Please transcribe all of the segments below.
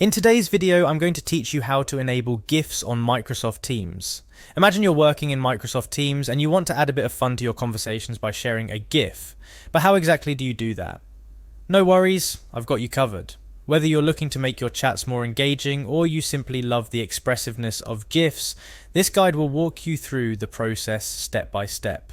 In today's video, I'm going to teach you how to enable GIFs on Microsoft Teams. Imagine you're working in Microsoft Teams and you want to add a bit of fun to your conversations by sharing a GIF. But how exactly do you do that? No worries, I've got you covered. Whether you're looking to make your chats more engaging or you simply love the expressiveness of GIFs, this guide will walk you through the process step by step.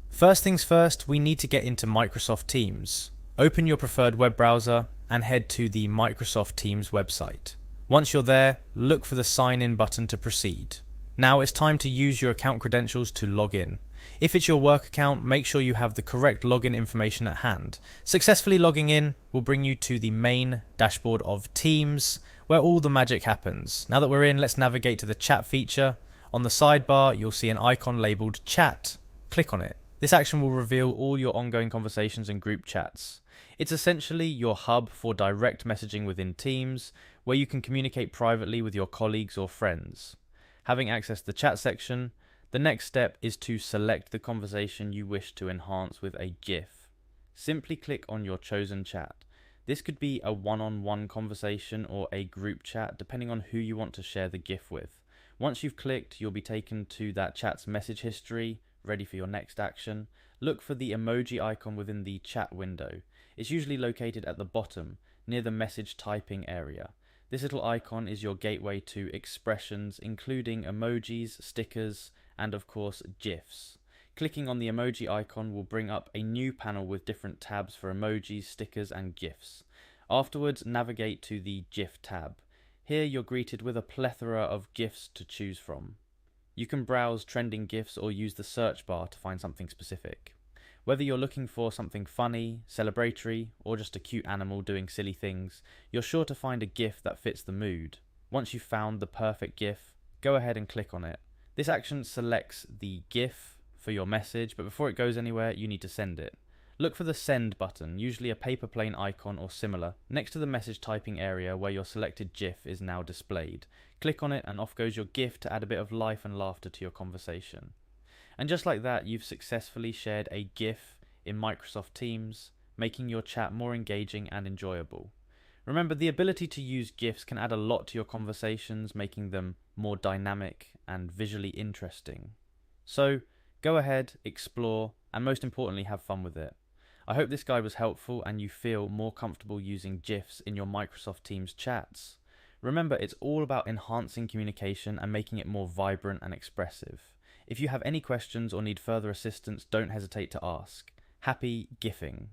First things first, we need to get into Microsoft Teams. Open your preferred web browser and head to the Microsoft Teams website. Once you're there, look for the sign in button to proceed. Now it's time to use your account credentials to log in. If it's your work account, make sure you have the correct login information at hand. Successfully logging in will bring you to the main dashboard of Teams, where all the magic happens. Now that we're in, let's navigate to the chat feature. On the sidebar, you'll see an icon labeled Chat. Click on it. This action will reveal all your ongoing conversations and group chats. It's essentially your hub for direct messaging within Teams, where you can communicate privately with your colleagues or friends. Having access to the chat section, the next step is to select the conversation you wish to enhance with a GIF. Simply click on your chosen chat. This could be a one-on-one conversation or a group chat, depending on who you want to share the GIF with. Once you've clicked, you'll be taken to that chat's message history, ready for your next action. Look for the emoji icon within the chat window. It's usually located at the bottom, near the message typing area. This little icon is your gateway to expressions, including emojis, stickers, and of course GIFs. Clicking on the emoji icon will bring up a new panel with different tabs for emojis, stickers, and GIFs. Afterwards, navigate to the GIF tab. Here you're greeted with a plethora of GIFs to choose from. You can browse trending GIFs or use the search bar to find something specific. Whether you're looking for something funny, celebratory, or just a cute animal doing silly things, you're sure to find a GIF that fits the mood. Once you've found the perfect GIF, go ahead and click on it. This action selects the GIF for your message, but before it goes anywhere, you need to send it. Look for the send button, usually a paper plane icon or similar, next to the message typing area where your selected GIF is now displayed. Click on it and off goes your GIF to add a bit of life and laughter to your conversation. And just like that, you've successfully shared a GIF in Microsoft Teams, making your chat more engaging and enjoyable. Remember, the ability to use GIFs can add a lot to your conversations, making them more dynamic and visually interesting. So, go ahead, explore, and most importantly, have fun with it. I hope this guide was helpful and you feel more comfortable using GIFs in your Microsoft Teams chats. Remember, it's all about enhancing communication and making it more vibrant and expressive. If you have any questions or need further assistance, don't hesitate to ask. Happy GIFing!